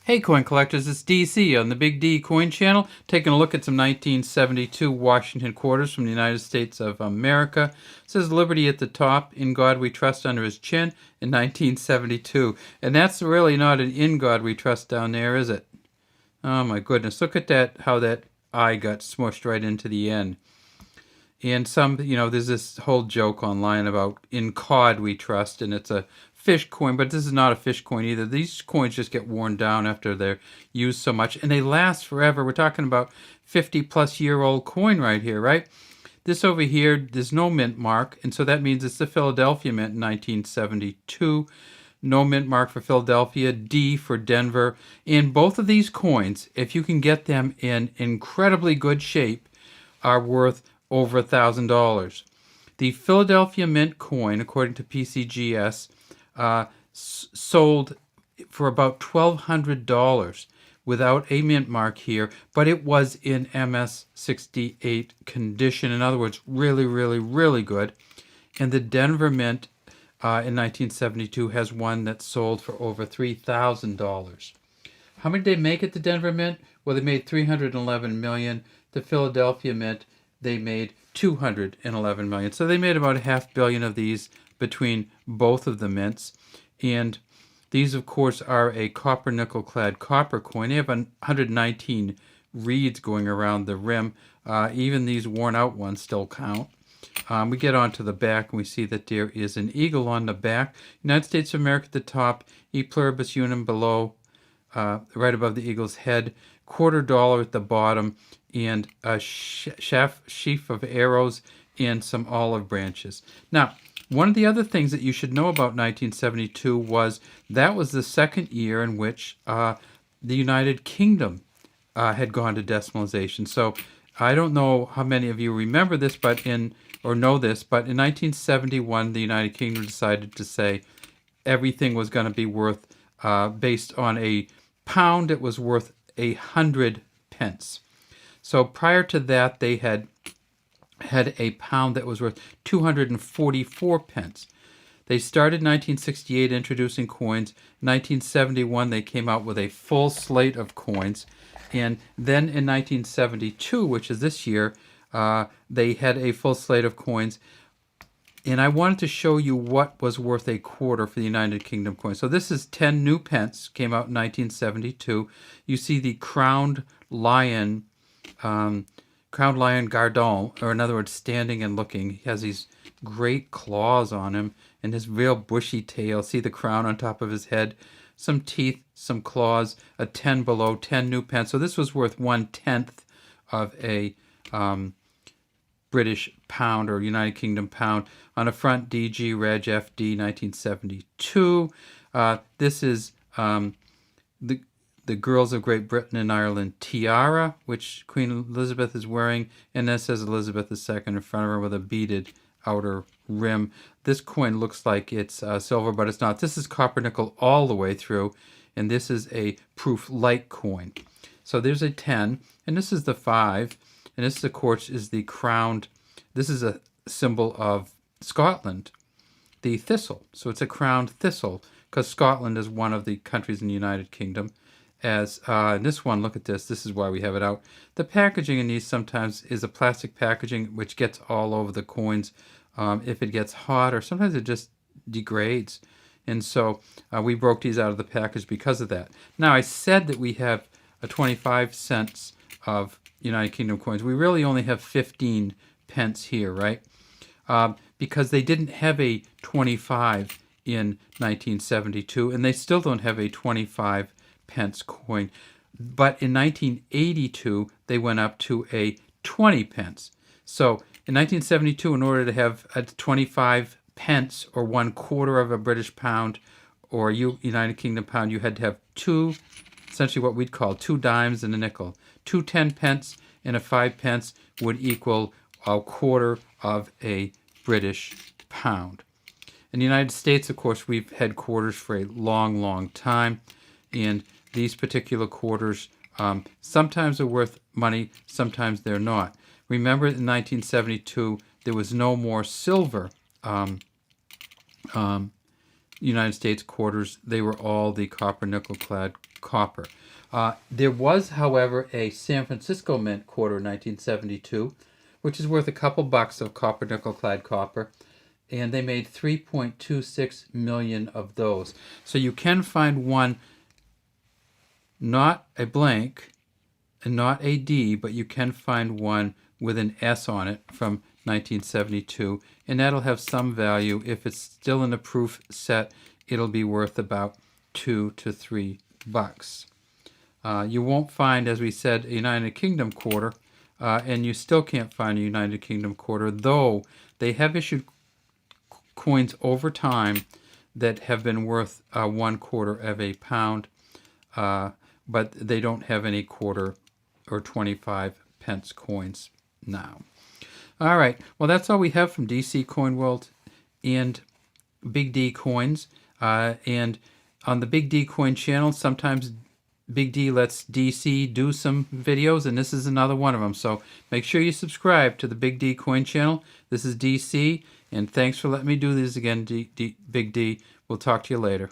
Hey coin collectors, it's DC on the Big D Coin Channel, taking a look at some 1972 Washington quarters from the United States of America. It says Liberty at the top, In God We Trust under his chin, in 1972. And that's really not an In God We Trust down there, is it? Oh my goodness, look at that, how that I got smushed right into the N. And there's this whole joke online about In Cod We Trust, and it's a fish coin, but this is not a fish coin either. These coins just get worn down after they're used so much, and they last forever. We're talking about 50-plus-year-old coin right here, right? This over here, there's no mint mark, and so that means it's the Philadelphia Mint in 1972. No mint mark for Philadelphia, D for Denver. And both of these coins, if you can get them in incredibly good shape, are worth over $1,000. The Philadelphia Mint coin, according to PCGS, sold for about $1,200 without a mint mark here, but it was in MS68 condition. In other words, really, really, really good. And the Denver Mint in 1972 has one that sold for over $3,000. How many did they make at the Denver Mint? Well, they made 311 million. The Philadelphia Mint, they made 211 million. So they made about $500 million of these between both of the mints. And these, of course, are a copper nickel clad copper coin. They have 119 reeds going around the rim. Even these worn out ones still count. We get onto the back and we see that there is an eagle on the back. United States of America at the top, E pluribus unum below, right above the eagle's head, $250 at the bottom, and a sheaf of arrows and some olive branches. Now, one of the other things that you should know about 1972 was that was the second year in which the United Kingdom had gone to decimalization. So I don't know how many of you remember this, or know this, but in 1971, the United Kingdom decided to say everything was going to be worth, based on a pound, it was worth 100 pence. So prior to that, they had a pound that was worth 244 pence. They started in 1968 introducing coins. In 1971, they came out with a full slate of coins. And then in 1972, which is this year, they had a full slate of coins. And I wanted to show you what was worth a quarter for the United Kingdom coin. So this is 10 new pence, came out in 1972. You see the crowned lion Gardon, or in other words, standing and looking. He has these great claws on him and his real bushy tail. See the crown on top of his head, some teeth, some claws, a 10 below, 10 new pence. So this was worth 1/10 of a British pound or United Kingdom pound. On the front, DG Reg FD 1972. This is the Girls of Great Britain and Ireland tiara, which Queen Elizabeth is wearing, and this says Elizabeth II in front of her with a beaded outer rim. This coin looks like it's silver, but it's not. This is copper nickel all the way through, and this is a proof light coin. So there's a 10, and this is the 5, and this, of course, is the crowned. This is a symbol of Scotland, the thistle. So it's a crowned thistle, because Scotland is one of the countries in the United Kingdom. As this one, look at this. This is why we have it out. The packaging in these sometimes is a plastic packaging, which gets all over the coins if it gets hot, or sometimes it just degrades. And so we broke these out of the package because of that. Now, I said that we have a 25 cents of United Kingdom coins. We really only have 15 pence here, right? Because they didn't have a 25 in 1972, and they still don't have a 25 pence coin. But in 1982, they went up to a 20 pence. So in 1972, in order to have a 25 pence or 1/4 of a British pound or United Kingdom pound, you had to have two, essentially what we'd call 2 dimes and a nickel. 2 10 pence and a 5 pence would equal 1/4 of a British pound. In the United States, of course, we've had quarters for a long, long time, and these particular quarters sometimes are worth money, sometimes they're not. Remember, in 1972, there was no more silver United States quarters, they were all the copper nickel clad copper. There was, however, a San Francisco Mint quarter in 1972, which is worth a couple bucks of copper nickel clad copper, and they made 3.26 million of those. So you can find one, not a blank and not a D, but you can find one with an S on it from 1972, and that'll have some value. If it's still in the proof set, it'll be worth about $2 to $3. You won't find, as we said, a United Kingdom quarter, and you still can't find a United Kingdom quarter, though they have issued coins over time that have been worth 1/4 of a pound, but they don't have any quarter or 25 pence coins now. All right, well, that's all we have from DC Coin World and Big D Coins. And on the Big D Coin channel, sometimes Big D lets DC do some videos, and this is another one of them. So make sure you subscribe to the Big D Coin channel. This is DC, and thanks for letting me do this again, Big D. We'll talk to you later.